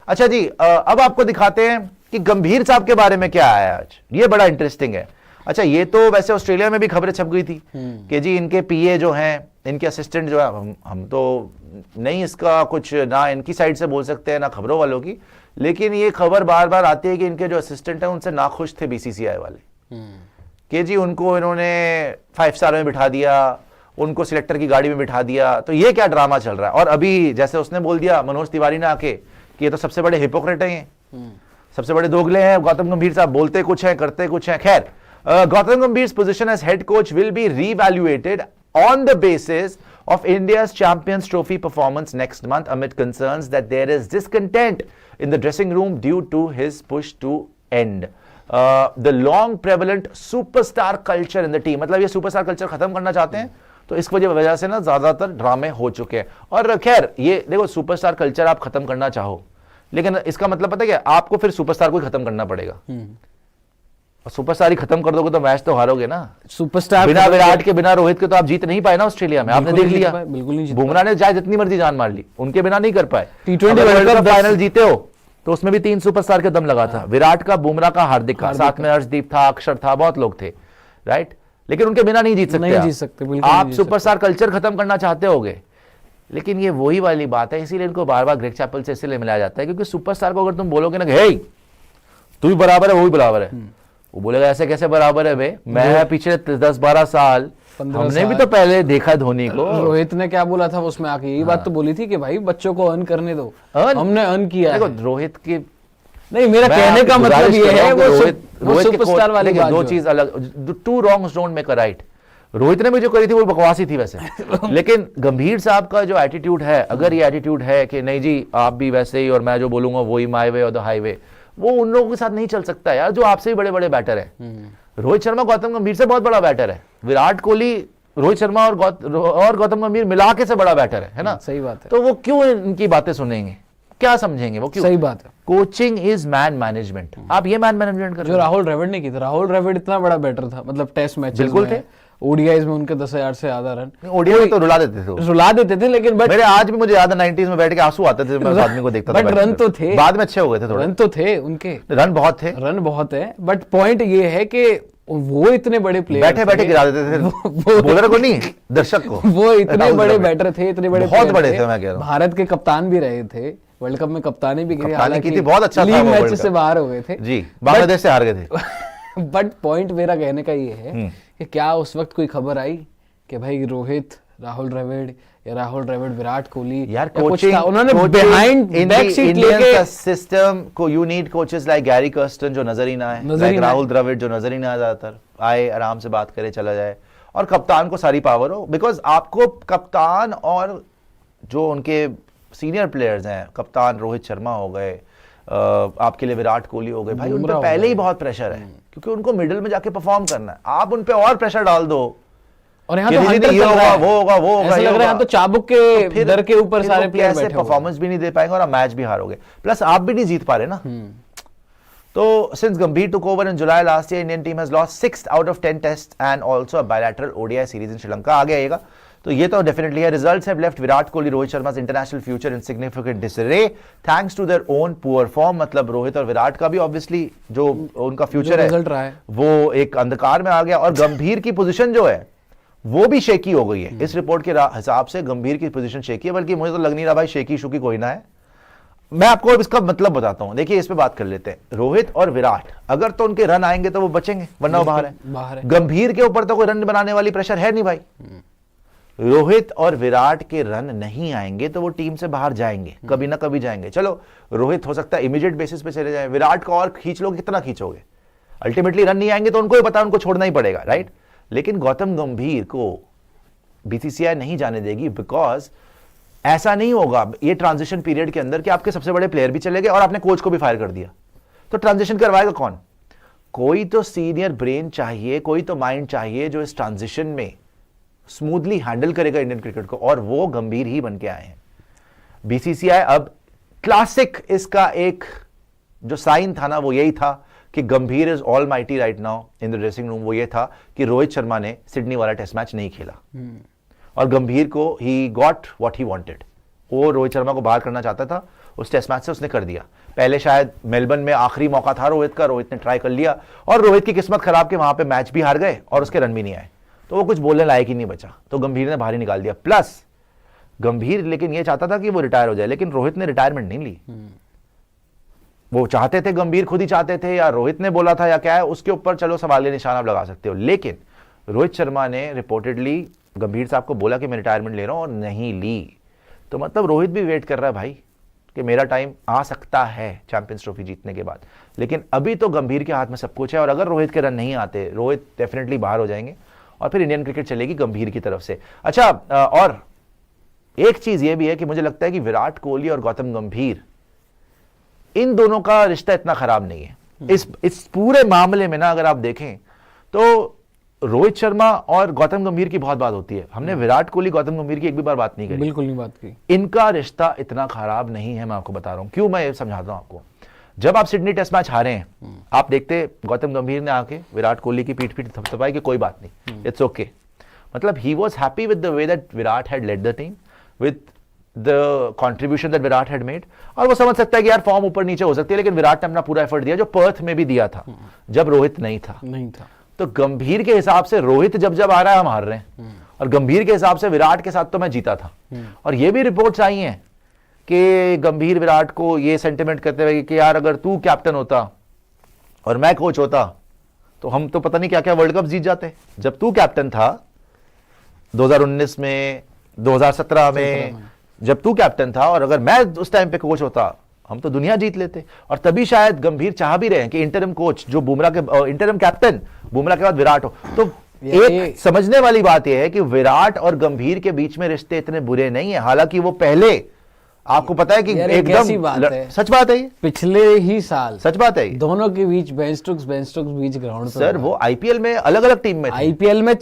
अच्छा जी, अब आपको दिखाते हैं कि गंभीर साहब के बारे में क्या आया आज। ये बड़ा इंटरेस्टिंग है। अच्छा, ये तो वैसे ऑस्ट्रेलिया में भी खबरें छप गई थी कि जी इनके पीए जो हैं, इनके असिस्टेंट जो है, हम तो नहीं इसका कुछ ना इनकी साइड से बोल सकते हैं ना खबरों वालों की, लेकिन ये खबर बार बार आती है कि इनके जो असिस्टेंट हैं उनसे नाखुश थे बीसीसीआई वाले कि जी उनको इन्होंने 5 स्टार में बिठा दिया, उनको सिलेक्टर की गाड़ी में बिठा दिया। तो ये क्या ड्रामा चल रहा है। और अभी जैसे उसने बोल दिया मनोज तिवारी ने आके कि ये तो सबसे बड़े हिपोक्रेट हैं, ये सबसे बड़े दोगले हैं गौतम गंभीर साहब, बोलते कुछ हैं करते कुछ हैं। खैर, Gautam Gambhir's position as head coach will be reevaluated on the basis of India's Champions Trophy performance next month amid concerns that there is discontent in the dressing room due to his push to end the long prevalent superstar culture in the team। मतलब ये superstar culture खत्म करना चाहते हैं, तो इस वजह से ना ज्यादातर ड्रामे हो चुके हैं। और खैर ये देखो, सुपरस्टार कल्चर आप खत्म करना चाहो, लेकिन इसका मतलब पता है क्या, आपको फिर सुपरस्टार को खत्म करना पड़ेगा। सुपरस्टार ही खत्म कर दोगे तो मैच तो हारोगे ना। सुपरस्टार बिना विराट के, बिना रोहित के तो आप जीत नहीं पाए ना ऑस्ट्रेलिया में, आपने देख लिया। बिल्कुल नहीं। बुमराह ने चाहे जितनी मर्जी जान मार ली, उनके बिना नहीं कर पाए। T20 वर्ल्ड कप फाइनल जीते हो तो उसमें भी 3 सुपरस्टार के दम लगा था, विराट का, बुमराह का, हार्दिक का, साथ में अर्शदीप था, अक्षर था, बहुत लोग थे, राइट। लेकिन उनके बिना नहीं जीत सकते। आप सुपरस्टार कल्चर खत्म करना चाहते होगे, लेकिन ये वही वाली बात है। इसीलिए इनको बार बार ग्रेग चैपल से इसलिए मिलाया जाता है, क्योंकि सुपरस्टार को अगर तुम बोलोगे ना हे तू भी बराबर है, वो भी बराबर है, वो बोलेगा ऐसे कैसे बराबर है बे, मैं पिछले 10-12 साल, हमने भी तो पहले देखा धोनी को। रोहित ने क्या बोला था उसमें आके, यही बात तो बोली थी कि भाई बच्चों को अर्न करने दो, हमने अर्न किया। देखो रोहित की, नहीं मेरा कहने का मतलब ये है, वो सुपरस्टार वाली बात, दो चीज अलग, 2 wrongs don't make a right। Rohit ने भी जो करी थी वो बकवासी थी वैसे लेकिन गंभीर साहब का जो एटीट्यूड है, अगर ये एटीट्यूड है कि नहीं जी आप भी वैसे ही और मैं जो बोलूंगा वही माय वे और द हाईवे, वो उन लोगों के साथ नहीं चल सकता यार, जो आपसे भी बड़े बड़े बैटर है। रोहित शर्मा गौतम गंभीर से बहुत बड़ा बैटर है, विराट कोहली रोहित शर्मा और गौतम गंभीर मिला के से बड़ा बैटर है ना। सही बात है। तो वो क्यों इनकी बातें सुनेंगे, क्या समझेंगे वो, क्यों? सही बात है। Coaching is man management. आप ये मैन मैनेजमेंट कर जो राहुल द्रविड़ ने की थी, राहुल द्रविड़ इतना बड़ा बैटर था, मतलब टेस्ट मैचेस बिल्कुल थे, ओडीआईज में उनके 10,000 से ज्यादा रन, ओडीआई में तो रुला देते थे, लेकिन बट मेरे आज भी मुझे याद है 90s में बैठ के आंसू आते थे मैं उस आदमी को देखता था। बट रन तो थे, बाद में अच्छे हो गए थे थोड़े, रन तो थे उनके, रन बहुत थे, रन बहुत है। बट पॉइंट ये है कि वो इतने बड़े प्लेयर बैठे बैठे गिरा देते थे बॉलर को नहीं, दर्शक को। वो इतने बड़े बैटर थे, इतने बड़े, बहुत बड़े थे, मैं कह रहा हूं। भारत के कप्तान भी रहे थे, वर्ल्ड कप में कप्तानी भी की, हालांकि थी, बहुत अच्छा था, लीग मैच से बाहर हो गए थे जी, बांग्लादेश से हार गए थे। बट पॉइंट मेरा कहने का ये है कि क्या उस वक्त कोई खबर आई कि भाई रोहित, राहुल द्रविड़ या राहुल द्रविड़ विराट कोहली यार कोचिंग, उन्होंने बिहाइंड बैक सीट लेके सिस्टम को, you need coaches like Gary Kirsten जो नजर ही ना आए, लाइक राहुल द्रविड़ जो नजर ही ना ज्यादातर आए, आराम से बात करे चला जाए, और कप्तान को सारी पावर हो। बिकॉज आपको कप्तान और जो उनके सीनियर प्लेयर्स हैं, कप्तान रोहित शर्मा हो गए, आपके लिए विराट कोहली हो गए, भाई उन पे पहले ही बहुत प्रेशर है, क्योंकि उनको मिडिल में जाके परफॉर्म करना है। आप उन पे और प्रेशर डाल दो, और यहाँ तो हंटर ये होगा वो होगा वो होगा, ऐसा लग रहा है तो चाबुक के डर के ऊपर सारे प्लेयर बैठे, परफॉर्मेंस भी नहीं दे पाएंगे और आप मैच भी हारोगे, प्लस आप भी नहीं जीत पा रहे ना। तो सिंस गंभीर took over in July last year, Indian team has lost 6 out of 10 tests and also a bilateral ODI series in Sri Lanka। आगे आएगा तो ये तो डेफिनेटली है। Results have left Virat Kohli, Rohit शर्मा's international future in significant disarray thanks to their own poor form। मतलब रोहित और विराट का भी ऑब्वियसली जो उनका फ्यूचर है वो एक अंधकार में आ गया, और गंभीर की पोजीशन जो है वो भी शेकी हो गई है। इस रिपोर्ट के हिसाब से गंभीर की पोजीशन शेकी है, बल्कि मुझे तो लग नहीं रहा भाई शेकी शुकी कोई ना है। मैं आपको इसका मतलब बताता हूं, देखिए इस पे बात कर लेते हैं। रोहित और विराट अगर तो उनके रन आएंगे तो वो बचेंगे, वरना वो बाहर है। गंभीर के ऊपर तो कोई रन बनाने वाली प्रेशर है नहीं भाई। रोहित और विराट के रन नहीं आएंगे तो वो टीम से बाहर जाएंगे, कभी ना कभी जाएंगे। चलो रोहित हो सकता है इमीडिएट बेसिस पे चले जाए, विराट को और खींच लोगे, कितना खींचोगे, अल्टीमेटली रन नहीं आएंगे तो उनको ही पता है उनको छोड़ना ही पड़ेगा, राइट। लेकिन गौतम गंभीर को बीसीसीआई नहीं जाने देगी, बिकॉज ऐसा नहीं होगा ये ट्रांजिशन पीरियड के अंदर कि आपके सबसे बड़े प्लेयर भी चले गए और आपने कोच को भी फायर कर दिया, तो ट्रांजिशन करवाएगा कौन? कोई तो सीनियर ब्रेन चाहिए, कोई तो माइंड चाहिए जो इस ट्रांजिशन में स्मूथली हैंडल करेगा इंडियन क्रिकेट को, और वो गंभीर ही बन के आए हैं। बीसीसीआई अब क्लासिक इसका एक जो साइन था ना वो यही था कि गंभीर is all mighty right now in the dressing room. वो ये था कि रोहित शर्मा ने सिडनी वाला टेस्ट मैच नहीं खेला और गंभीर को he got what he wanted. वो रोहित शर्मा को बाहर करना चाहता था, उस टेस्ट मैच से उसने कर दिया। पहले शायद मेलबर्न में आखिरी मौका था रोहित का, रोहित ने ट्राई कर लिया और रोहित की किस्मत खराब कि वहां पे मैच भी हार गए और उसके रन भी नहीं आए, तो वो कुछ बोलने लायक ही नहीं बचा, तो गंभीर ने बाहर ही निकाल दिया। प्लस गंभीर लेकिन ये चाहता था कि वो रिटायर हो जाए, लेकिन रोहित ने रिटायरमेंट नहीं ली। वो चाहते थे, गंभीर खुद ही चाहते थे या रोहित ने बोला था या क्या है, उसके ऊपर चलो सवाल के निशान आप लगा सकते हो, लेकिन रोहित शर्मा ने रिपोर्टेडली गंभीर साहब को बोला कि मैं रिटायरमेंट ले रहा हूं और नहीं ली। तो मतलब रोहित भी वेट कर रहा है भाई कि मेरा टाइम आ सकता है चैंपियंस ट्रॉफी जीतने के बाद, लेकिन अभी तो गंभीर के हाथ में सब कुछ है और अगर रोहित के रन नहीं आते, रोहित डेफिनेटली बाहर हो जाएंगे और फिर इंडियन क्रिकेट चलेगी गंभीर की तरफ से। अच्छा, और एक चीज ये भी है कि मुझे लगता है कि विराट कोहली और गौतम गंभीर, इन दोनों का रिश्ता इतना खराब नहीं है। इस पूरे मामले में ना अगर आप देखें तो रोहित शर्मा और गौतम गंभीर की बहुत बात होती है, हमने विराट कोहली गौतम गंभीर की एक भी बार बात नहीं करी, बिल्कुल नहीं बात की। इनका रिश्ता इतना खराब नहीं है, मैं आपको बता रहा हूं क्यों, मैं ये समझाता हूं आपको। जब आप सिडनी टेस्ट मैच हारे हैं, आप देखते गौतम गंभीर ने आके विराट कोहली की पीठ थपथपाई कि कोई बात नहीं, इट्स ओके। मतलब he was happy with the way that Virat had led the team, with the contribution that Virat had made, और वो समझ सकता है कि यार फॉर्म ऊपर नीचे हो सकती है, लेकिन विराट ने अपना पूरा एफर्ट दिया, जो पर्थ में भी दिया था जब रोहित नहीं था। तो गंभीर के हिसाब से रोहित जब जब आ रहा है हम हार रहे हैं, और गंभीर के हिसाब से विराट के साथ तो मैं जीता था। और ये भी रिपोर्ट्स आई हैं कि गंभीर विराट को ये सेंटिमेंट करते हुए कि यार अगर तू कैप्टन होता और मैं कोच होता तो हम तो पता नहीं क्या क्या वर्ल्ड कप जीत जाते। जब तू कैप्टन था 2019 में, 2017 में जब तू कैप्टन था, और अगर मैं उस टाइम पे कोच होता हम तो दुनिया जीत लेते। और तभी शायद गंभीर चाह भी रहे हैं कि इंटरिम कोच जो बुमराह के, इंटरिम कैप्टन बुमराह के बाद विराट हो। तो एक समझने वाली बात यह है कि विराट और गंभीर के बीच में रिश्ते इतने बुरे नहीं है, हालांकि वो पहले आपको पता है कि एकदम सच बात है, ये पिछले ही साल सच बात है, दोनों के बीच बेन स्टोक्स बीच ग्राउंड सर वो आईपीएल में अलग अलग टीम में, आईपीएल में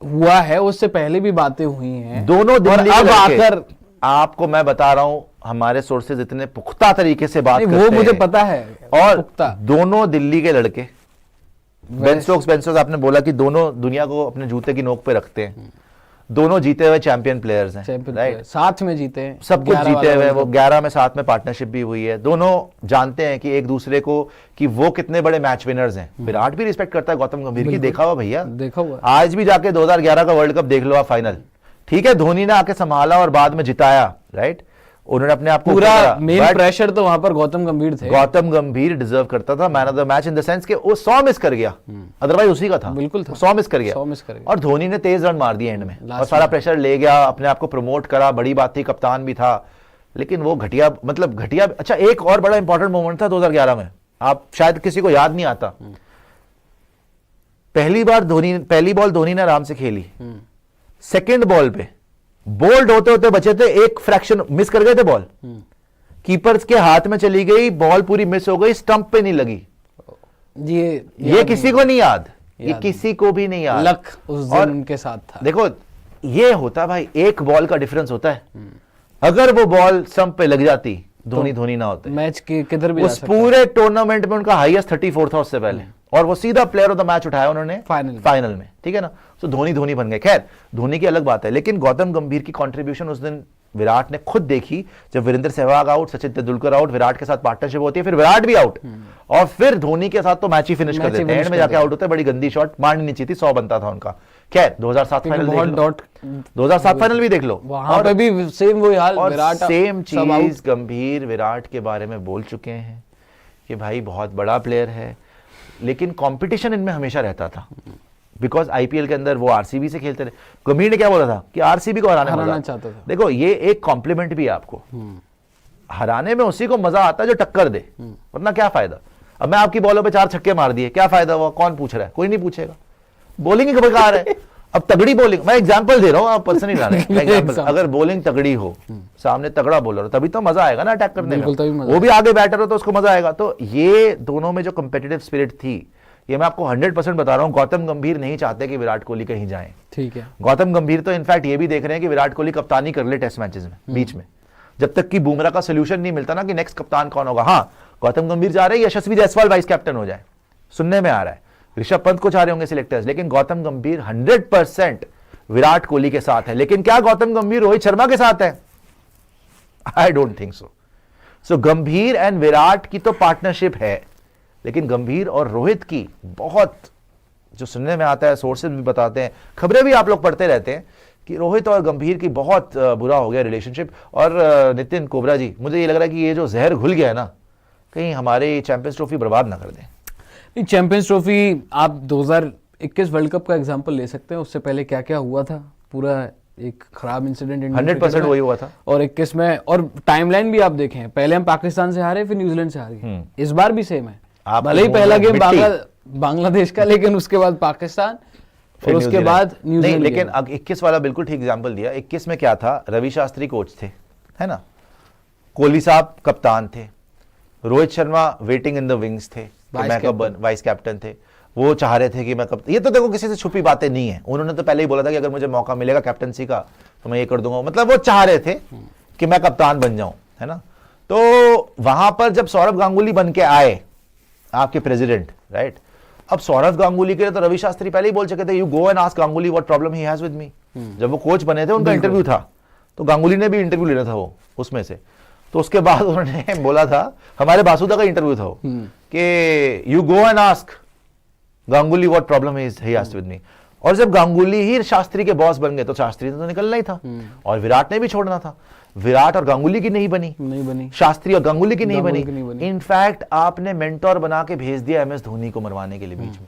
हुआ है, उससे पहले भी बातें हुई हैं दोनों दिल्ली अब आकर। आपको मैं बता रहा हूं, हमारे सोर्सेज इतने पुख्ता तरीके से बात करते हैं, वो मुझे पता है, और दोनों दिल्ली के लड़के, बेन स्टोक्स आपने बोला कि दोनों दुनिया को अपने जूते की नोक पे रखते हैं, दोनों जीते हुए चैंपियन प्लेयर्स हैं, राइट, साथ में जीते हैं, सब कुछ जीते हुए, वो 11 में साथ में पार्टनरशिप भी हुई है, दोनों जानते हैं कि एक दूसरे को कि वो कितने बड़े मैच विनर्स हैं। विराट भी रिस्पेक्ट करता है गौतम गंभीर की, देखा हुआ भैया, देखा हुआ, आज भी जाके 2011 का वर्ल्ड कप देख लो आप, फाइनल ठीक है धोनी ने आके संभाला और बाद में जिताया, राइट, उन्होंने अपने आप को पूरा मेन प्रेशर तो वहां पर गौतम गंभीर थे। गौतम गंभीर डिजर्व करता था man of the match in the sense कि वो 100 मिस कर गया, अदरवाइज उसी का था, बिल्कुल था, 100 मिस कर गया और धोनी ने तेज रन मार दिए एंड में और सारा प्रेशर ले गया, अपने आप को प्रमोट करा, बड़ी बात थी, कप्तान भी था, लेकिन वो घटिया, मतलब घटिया। अच्छा, एक और बड़ा इंपॉर्टेंट मोमेंट था 2011 में, आप शायद किसी को याद नहीं आता, पहली बॉल धोनी ने आराम से खेली, सेकेंड बॉल पे बोल्ड होते होते बचे थे, एक फ्रैक्शन मिस कर गए थे बॉल, कीपर्स के हाथ में चली गई बॉल, पूरी मिस हो गई, स्टंप पे नहीं लगी। ये किसी को नहीं याद, ये किसी को भी नहीं याद, लक उस दिन उनके साथ था। देखो ये होता भाई, एक बॉल का डिफरेंस होता है, अगर वो बॉल स्टंप पे लग जाती, धोनी ना होते, मैच के किधर भी उस पूरे टूर्नामेंट में उनका हाईएस्ट 34 था उससे पहले, और वो सीधा प्लेयर ऑफ द मैच उठाया उन्होंने फाइनल में, ठीक है ना। तो धोनी बन गए। खैर धोनी की अलग बात है, लेकिन गौतम गंभीर की कंट्रीब्यूशन उस दिन विराट ने खुद देखी, जब वीरेंद्र सहवाग आउट, सचिन तेंदुलकर आउट, विराट के साथ पार्टनरशिप होती है, फिर विराट भी आउट और फिर धोनी के साथ तो मैच ही फिनिश कर देते हैं, एंड में जाके आउट होते हैं, बड़ी गंदी शॉट, मारनी नहीं चाहिए थी, 100 बनता था उनका। खैर 2007 फाइनल देख लो, 2007 फाइनल भी देख लो, वहां पे भी सेम वही हाल, विराट सेम चीज गंभीर विराट के बारे में बोल चुके हैं कि भाई बहुत बड़ा प्लेयर है, लेकिन कंपटीशन इनमें हमेशा रहता था, बिकॉज आईपीएल के अंदर वो आरसीबी से खेलते रहे। गंभीर ने क्या बोला था कि आरसीबी को हराना चाहता था। देखो ये एक कॉम्प्लीमेंट भी है आपको, हराने में उसी को मजा आता है जो टक्कर दे, वरना क्या फायदा। अब मैं आपकी बॉलों पे 4 छक्के मार दिए, क्या फायदा हुआ, कौन पूछ रहा है, कोई नहीं पूछेगा, बॉलिंग ही बेकार है। अब तगड़ी बॉलिंग, मैं एग्जांपल दे रहा हूं, आप पर्सन नहीं ला रहे, अगर बॉलिंग तगड़ी हो, सामने तगड़ा बॉलर हो, तभी तो मजा आएगा ना अटैक करने में, वो भी आगे बैटर हो तो उसको मजा आएगा। तो ये दोनों में जो कंपेटिटिव स्पिरिट थी, ये मैं आपको 100% बता रहा हूं, गौतम गंभीर नहीं चाहते कि विराट कोहली कहीं जाए, ठीक है। गौतम गंभीर तो इनफैक्ट ये भी देख रहे हैं कि विराट कोहली कप्तानी कर ले टेस्ट मैचेस में, बीच में, जब तक कि बुमराह का सोल्यूशन नहीं मिलता ना कि नेक्स्ट कप्तान कौन होगा। हाँ गौतम गंभीर जा रहे हैं, यशस्वी जायसवाल वाइस कैप्टन हो जाए, सुनने में आ रहा है, ऋषभ पंत को चाह रहे होंगे सिलेक्टर्स, लेकिन गौतम गंभीर 100% विराट कोहली के साथ है। लेकिन क्या गौतम गंभीर रोहित शर्मा के साथ है? I don't think so. सो गंभीर एंड विराट की तो पार्टनरशिप है, लेकिन गंभीर और रोहित की बहुत, जो सुनने में आता है, सोर्सेज भी बताते हैं, खबरें भी आप लोग पढ़ते रहते हैं कि रोहित और गंभीर की बहुत बुरा हो गया रिलेशनशिप। और नितिन कोबरा जी, मुझे ये लग रहा है कि ये जो जहर घुल गया है ना, कहीं हमारे चैंपियंस ट्रॉफी बर्बाद ना कर दें। नहीं, चैंपियंस ट्रॉफी आप 2021 वर्ल्ड कप का एग्जांपल ले सकते हैं, उससे पहले क्या क्या हुआ था, पूरा एक खराब इंसिडेंट 100% वही हुआ था। और 21 में, और टाइमलाइन भी आप देखें, पहले हम पाकिस्तान से हारे, फिर न्यूजीलैंड से हार गए, इस बार भी सेम है। भले ही पहला गेम बांग्लादेश का, लेकिन उसके बाद पाकिस्तान और उसके बाद न्यूजीलैंड। लेकिन 21 वाला बिल्कुल ठीक एग्जांपल दिया। 21 में क्या था, रवि शास्त्री कोच थे, है ना, कोहली साहब कप्तान थे, Rohit Sharma waiting in the wings थे, मैं कब वाइस कैप्टन थे, वो चाह रहे थे कि मैं कब, ये तो देखो किसी से छुपी बातें नहीं है, उन्होंने तो पहले ही बोला था कि अगर मुझे मौका मिलेगा कैप्टनसी का तो मैं ये कर दूंगा, मतलब वो चाह रहे थे कि मैं कप्तान बन जाऊं, है ना। तो वहां पर जब सौरभ गांगुली बन के आए आपके प्रेसिडेंट, राइट, अब सौरभ गांगुली के लिए तो रवि शास्त्री पहले ही बोल चुके थे, you go and ask Ganguly what problem he has with me. जब वो कोच बने थे उनका इंटरव्यू था, तो गांगुली ने भी इंटरव्यू लेना था वो उसमें से, तो उसके बाद उन्होंने बोला था, हमारे बासुदा का इंटरव्यू था वो, कि you go and ask Ganguly what problem he has with me. और जब गांगुली ही शास्त्री के बॉस बन गए तो शास्त्री ने तो निकलना ही था, और विराट ने भी छोड़ना था। विराट और गांगुली की नहीं बनी, शास्त्री और गांगुली की नहीं बनी। इनफैक्ट आपने मेंटोर बना के भेज दिया MS धोनी को मरवाने के लिए बीच में।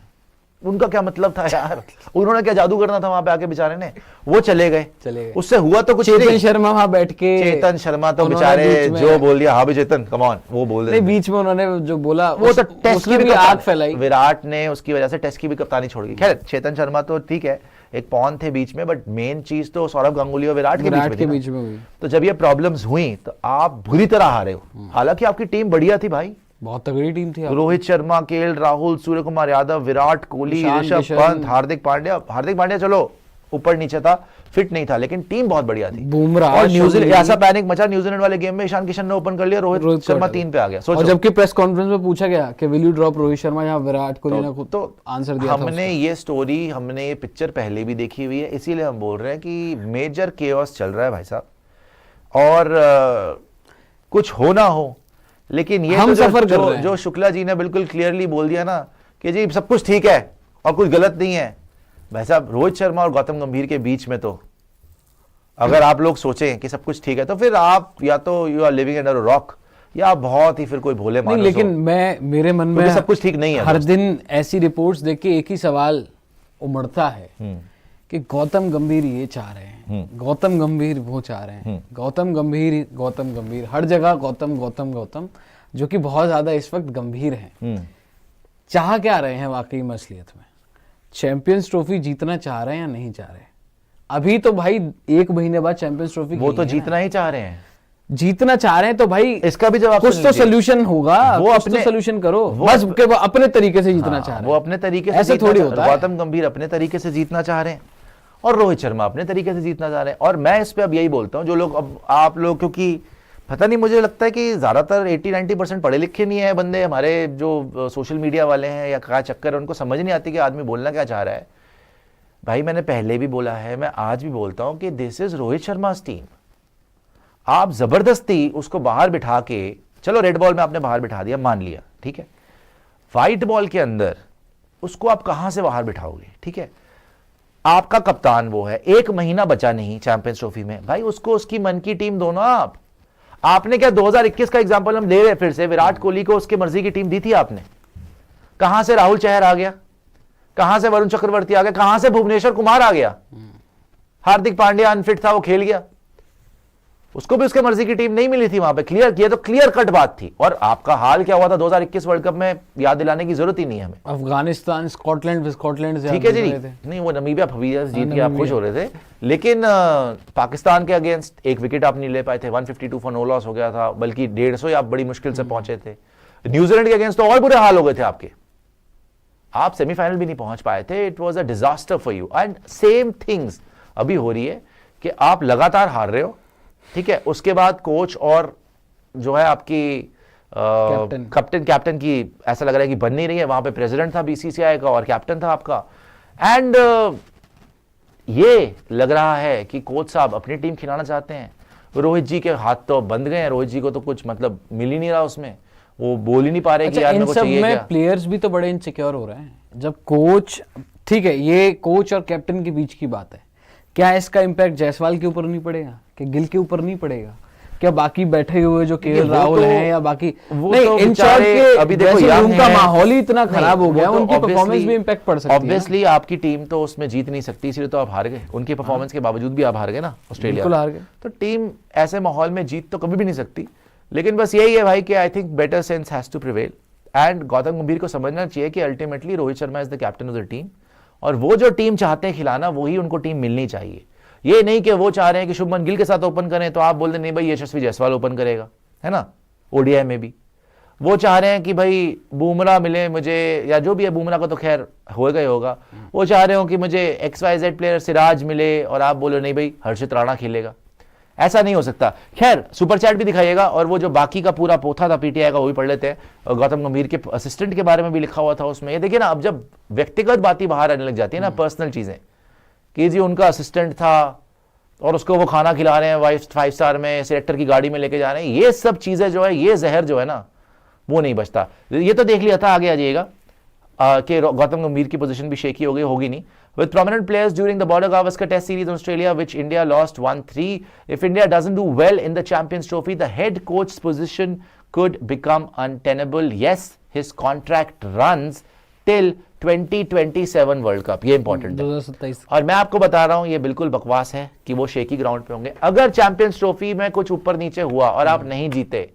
उनका क्या मतलब था यार, उन्होंने क्या जादू करना था वहां पे आके बेचारे ने, वो चले गए, उससे हुआ तो कुछ नहीं। चेतन शर्मा वहां बैठ के, चेतन शर्मा तो बेचारे जो बोल दिया, हाँ भी चेतन कम ऑन, वो बोल रहे बीच में उन्होंने जो बोला, वो तो टेस्ट की भी आग फैलाई, विराट ने उसकी वजह से टेस्ट की भी कप्तानी छोड़ दी। खैर चेतन शर्मा तो ठीक है, एक पॉन थे बीच में, बट मेन चीज तो सौरभ गांगुली और विराट के बीच में हुई। तो जब ये प्रॉब्लम्स हुई तो आप बुरी तरह हारे हो, हालांकि आपकी टीम बढ़िया थी भाई, बहुत तगड़ी टीम थी। रोहित शर्मा, केएल राहुल, सूर्य कुमार यादव, विराट कोहली, ऋषभ पंत, हार्दिक पांड्या चलो ऊपर नीचे था, फिट नहीं था, लेकिन टीम बहुत बढ़िया थी। बुमराह, और न्यूजीलैंड ऐसा पैनिक मचा न्यूजीलैंड वाले गेम में, ईशान किशन ने ओपन कर लिया, रोहित शर्मा 3 पे आ गया। और जबकि प्रेस कॉन्फ्रेंस में पूछा गया कि will you drop Rohit Sharma, यहाँ विराट कोहली ने खुद तो आंसर दिया था। हमने ये स्टोरी, हमने ये पिक्चर पहले भी देखी हुई है, इसीलिए हम बोल रहे हैं कि मेजर केओस चल रहा है भाई साहब, और कुछ हो ना हो, लेकिन ये हम तो सफर कर रहे हैं। जो शुक्ला जी ने बिल्कुल क्लियरली बोल दिया ना कि जी सब कुछ ठीक है और कुछ गलत नहीं है। भाई साहब रोहित शर्मा और गौतम गंभीर के बीच में तो अगर आप लोग सोचें कि सब कुछ ठीक है, तो फिर आप या तो you are living under a rock, या आप बहुत ही फिर कोई भोले मानुस हो। लेकिन मेरे मन में सब कुछ ठीक नहीं है। हर दिन ऐसी रिपोर्ट्स देख के एक ही सवाल उमड़ता है कि गौतम गंभीर ये चाह रहे हैं, गौतम गंभीर वो चाह रहे हैं, गौतम गंभीर हर जगह गौतम, जो कि बहुत ज्यादा इस वक्त गंभीर हैं। चाह क्या रहे हैं वाकई में असलियत में? चैंपियंस ट्रॉफी जीतना चाह रहे हैं या नहीं चाह रहे? अभी तो भाई 1 महीने बाद चैंपियंस ट्रॉफी, वो तो जीतना ही चाह रहे हैं, जीतना चाह रहे हैं, तो भाई इसका भी जवाब कुछ तो सोल्यूशन होगा, वो अपने सोल्यूशन करो, बस अपने तरीके से जीतना चाह रहे हैं। वो अपने तरीके से ऐसे थोड़ी होता है। गौतम गंभीर अपने तरीके से जीतना चाह रहे हैं और रोहित शर्मा अपने तरीके से जीतना चाह रहे हैं। और मैं इस पे अब यही बोलता हूं, जो लोग अब आप लोग, क्योंकि पता नहीं, मुझे लगता है कि ज्यादातर 80-90% पढ़े लिखे नहीं है बंदे हमारे, जो सोशल मीडिया वाले हैं या क्या चक्कर है, उनको समझ नहीं आती कि आदमी बोलना क्या चाह रहा है। भाई मैंने पहले भी बोला है, मैं आज भी बोलता हूं कि this is Rohit Sharma team. आप जबरदस्ती उसको बाहर बिठा के, चलो रेड बॉल में आपने बाहर बिठा दिया, मान लिया, ठीक है, व्हाइट बॉल के अंदर उसको आप कहां से बाहर बिठाओगे? ठीक है, आपका कप्तान वो है, 1 महीना बचा नहीं चैंपियंस ट्रॉफी में, भाई उसको उसकी मन की टीम दो ना। आपने क्या 2021 का एग्जांपल हम ले रहे फिर से, विराट कोहली को उसके मर्जी की टीम दी थी आपने, कहां से राहुल चहर आ गया, कहां से वरुण चक्रवर्ती आ गया, कहां से भुवनेश्वर कुमार आ गया, हार्दिक पांड्या अनफिट था, वो खेल गया, उसको भी उसके मर्जी की टीम नहीं मिली थी वहां पे, क्लियर किया, तो क्लियर कट बात थी। और आपका हाल क्या हुआ था 2021 वर्ल्ड कप में, याद दिलाने की जरूरत ही नहीं है हमें। अफगानिस्तान, स्कॉटलैंड से, ठीक है जी, नहीं वो नमीबिया फवीजा जीत के आप खुश हो रहे थे, लेकिन पाकिस्तान के अगेंस्ट 1 विकेट आप नहीं ले पाए थे, 152 फॉर नो लॉस हो गया था, बल्कि 150 आप बड़ी मुश्किल से पहुंचे थे। न्यूजीलैंड के अगेंस्ट तो और बुरे हाल हो गए थे आपके, आप सेमीफाइनल भी नहीं पहुंच पाए थे। It was a disaster for you, and same things अभी हो रही है कि आप लगातार हार रहे हो, ठीक है, उसके बाद कोच और जो है आपकी कैप्टन की ऐसा लग रहा है कि बन नहीं रही है, वहां पे प्रेसिडेंट था बीसीसीआई का और कैप्टन था आपका, एंड ये लग रहा है कि कोच साहब अपनी टीम खिलाना चाहते हैं, रोहित जी के हाथ तो बंद गए हैं, रोहित जी को तो कुछ मतलब मिल ही नहीं रहा उसमें, वो बोल ही नहीं पा रहे कि यार मेरे को चाहिए क्या। प्लेयर्स भी तो बड़े इनसिक्योर हो रहे हैं जब कोच, ठीक है ये कोच और कैप्टन के बीच की बात है, क्या इसका इम्पैक्ट जायसवाल के ऊपर नहीं पड़ेगा, कि गिल के ऊपर नहीं पड़ेगा, क्या बाकी बैठे हुए जो केएल राहुल हैं या बाकी नहीं, इन शॉर्ट के अभी देखो रूम का माहौल ही इतना खराब हो गया, उनकी परफॉर्मेंस भी इम्पैक्ट पड़ सकती है। ऑब्वियसली आपकी टीम तो उसमें जीत नहीं सकती, इसलिए तो आप हार गए, उनकी परफॉर्मेंस के बावजूद भी आप हार गए ना ऑस्ट्रेलिया, बिल्कुल हार गए। तो टीम ऐसे माहौल में जीत तो कभी भी नहीं सकती, लेकिन बस यही है भाई कि I think better sense has to prevail and Gautam Gambhir को समझना चाहिए कि ultimately Rohit Sharma is the captain of the team, और वो जो टीम चाहते हैं खिलाना वही उनको टीम मिलनी चाहिए। ये नहीं कि वो चाह रहे हैं कि शुभमन गिल के साथ ओपन करें तो आप बोल दें नहीं भाई यशस्वी जायसवाल ओपन करेगा, है ना, ओडीआई में भी वो चाह रहे हैं कि भाई बुमराह मिले मुझे, या जो भी है, बुमराह को तो खैर होगा ही होगा, वो चाह रहे हो कि मुझे XYZ प्लेयर सिराज मिले और आप बोलो नहीं भाई हर्षित राणा खेलेगा, ऐसा नहीं हो सकता। खैर सुपर चैट भी दिखाइएगा, और वो जो बाकी का पूरा पोथा था पीटीआई का वो भी पढ़ लेते हैं। गौतम गंभीर के असिस्टेंट के बारे में भी लिखा हुआ था उसमें। ये देखिए ना, अब जब व्यक्तिगत बातें बाहर आने लग जाती है ना, पर्सनल चीजें, कि जी उनका असिस्टेंट था और उसको वो खाना खिला रहे हैं 5 स्टार में, सिलेक्टर की गाड़ी में लेके जा रहे हैं, ये सब चीजें जो है, ये जहर जो है ना वो नहीं बचता। ये तो देख लिया था, आगे आ जाइएगा कि गौतम गंभीर की पोजीशन भी शेकी हो गई, होगी नहीं। With prominent players during the Border Gavaskar Test Series in Australia, which India lost 1-3. If India doesn't do well in the Champions Trophy, the head coach's position could become untenable. Yes, his contract runs till 2027 world cup, ये important है। 2027। और मैं आपको बता रहा हूं ये बिल्कुल बकवास है कि वो शेकी ग्राउंड पे होंगे। अगर चैंपियंस ट्रॉफी में कुछ ऊपर नीचे हुआ और आप नहीं जीते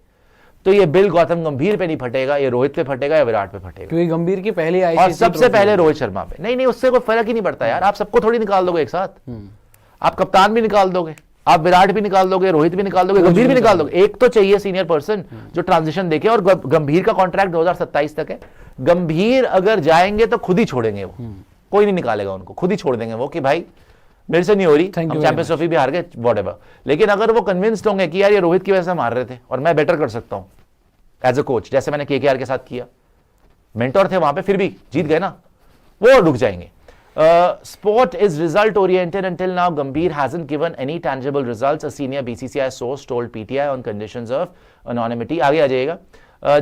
तो ये बिल गौतम गंभीर पे नहीं फटेगा, ये रोहित पे फटेगा या विराट पे फटेगा, क्योंकि गंभीर की पहली और सबसे पहले रोहित शर्मा पे। नहीं, उससे कोई फर्क ही नहीं पड़ता यार, आप सबको थोड़ी निकाल दोगे एक साथ, आप कप्तान भी निकाल दोगे, आप विराट भी निकाल दोगे, रोहित भी निकाल दोगे, गंभीर भी निकाल दोगे, एक तो चाहिए सीनियर पर्सन जो ट्रांजिशन देखे। और गंभीर का कॉन्ट्रैक्ट 2027 तक है। गंभीर अगर जाएंगे तो खुद ही छोड़ेंगे वो, कोई नहीं निकालेगा उनको, खुद ही छोड़ देंगे वो कि भाई मेरे से नहीं हो रही, हम चैंपियंस ट्रॉफी भी हार गए, व्हाटएवर। लेकिन अगर वो कन्विंस्ड होंगे कि यार ये रोहित की वजह से हम हार रहे थे और मैं बेटर कर सकता हूं एज अ कोच, जैसे मैंने केकेआर के साथ किया, मेंटोर थे वहां पे, फिर भी जीत गए ना, वो रुक जाएंगे। Sport is result oriented until now. Gambhir hasn't given any tangible results, a senior BCCI source told PTI on conditions of anonymity. आगे आ जाइएगा।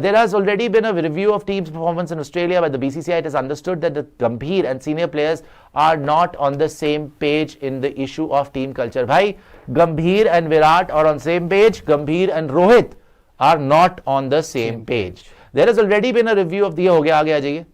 There has already been a review of team's performance in Australia by the BCCI. It is understood that the Gambhir and senior players are not on the same page in the issue of team culture. भाई Gambhir and Virat are on same page. Gambhir and Rohit are not on the same page. There has already been a review of the, हो गया, आगे आ जाइए।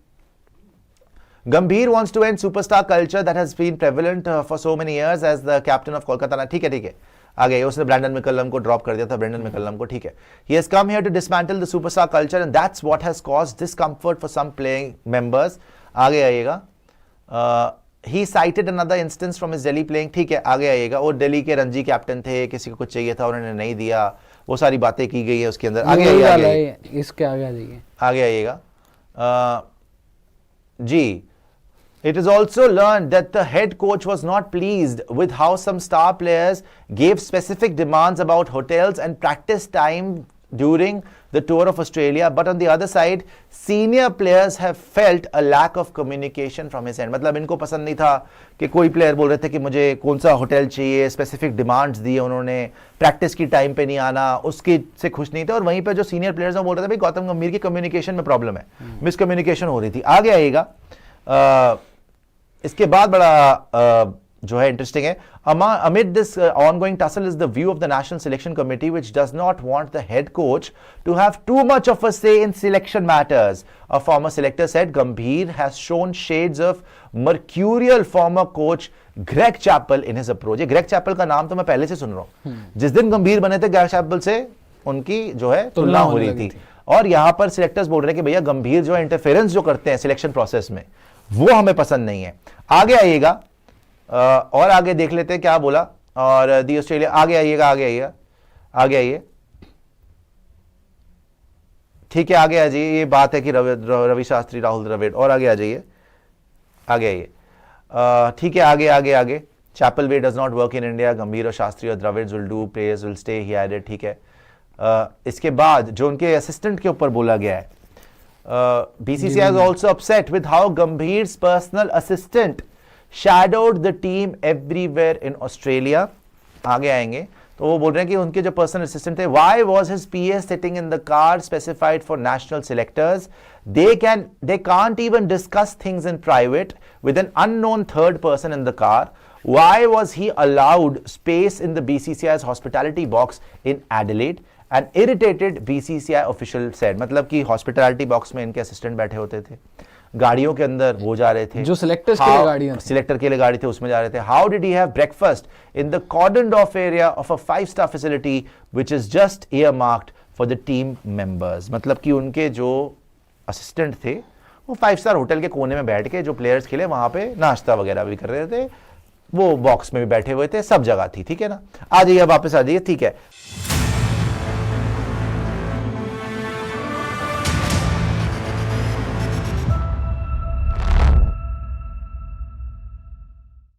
Gambhir wants to end superstar culture that has been prevalent for so many years as the captain of Kolkata. ठीक है, आगे उसने Brendon McCullum को drop कर दिया था, ब्रैंडन मैकलम को, ठीक है। He has come here to dismantle the superstar culture and that's what has caused discomfort for some playing members. आगे आइएगा। He cited another instance from his Delhi playing, ठीक है, आगे आइएगा। वो दिल्ली के रणजी कैप्टन थे, किसी को कुछ चाहिए था, उन्होंने नहीं दिया, वो सारी बातें की गई है उसके अंदर। आगे आइए, इसके आगे आ जाइए, आगे आइएगा जी। It is also learned that the head coach was not pleased with how some star players gave specific demands about hotels and practice time during the tour of Australia. But on the other side, senior players have felt a lack of communication from his end. मतलब इनको पसंद नहीं था कि कोई player बोल रहे थे कि मुझे कौन सा होटल चाहिए, स्पेसिफिक डिमांड्स दिए उन्होंने, प्रैक्टिस की टाइम पे नहीं आना, उसके से खुश नहीं थे। और वहीं पे जो सीनियर प्लेयर्स हैं बोल रहे थे भाई गौतम गंभीर की कम्युनिकेशन में प्रॉब्लम है, मिसकम्युनिकेशन हो रही थी। आगे आइएगा। इसके बाद बड़ा जो है इंटरेस्टिंग है। Amid this ongoing tussle is the view of the National Selection Committee, which does not want the head coach to have too much of a say in selection matters. A former selector said Gambhir has shown shades of mercurial former coach Greg Chappell in his approach. Greg Chappell का नाम तो मैं पहले से सुन रहा हूँ, जिस दिन गंभीर बने थे Greg Chappell से उनकी जो है तुलना हो रही थी। और यहाँ पर सिलेक्टर्स बोल रहे हैं कि भैया गंभीर जो है इंटरफेरेंस जो करते हैं सिलेक्शन प्रोसेस में, वो हमें पसंद नहीं है। आगे आइएगा और आगे देख लेते हैं क्या बोला। और दी ऑस्ट्रेलिया, आगे आइएगा, आगे आइए, ठीक है, आगे आ जाइए। ये बात है कि रवि शास्त्री, राहुल द्रविड़, और आगे आ जाइए, आगे आइए, ठीक है, आगे। Chappell way does not work in India, Gambhir और शास्त्री और Dravid will do, players will stay, he added, ठीक है। इसके बाद जो उनके असिस्टेंट के ऊपर बोला गया है, BCCI is also upset with how Gambhir's personal assistant shadowed the team everywhere in Australia. आगे आएंगे तो वो बोल रहे हैं कि उनके जो पर्सनल असिस्टेंट थे, why was his PA sitting in the car specified for national selectors, they can't even discuss things in private with an unknown third person in the car. Why was he allowed space in the BCCI's hospitality box in Adelaide? An irritated BCCI official said. मतलब कि hospitality box में इनके assistant बैठे होते थे, गाड़ियों के अंदर वो जा रहे थे, जो selectors के लिए गाड़ियां थी, सिलेक्टर के लिए गाड़ी थे उसमें जा रहे थे. How did he have breakfast in the cordoned off area of a 5-star facility which is just earmarked for the team members? मतलब कि उनके जो असिस्टेंट थे वो 5-स्टार होटल के कोने में बैठ के जो प्लेयर्स खेले वहां पे नाश्ता वगैरह भी कर रहे थे, वो बॉक्स में भी बैठे हुए थे, सब जगह थी. ठीक है ना, आ जाइए वापस आ जाइए. ठीक है.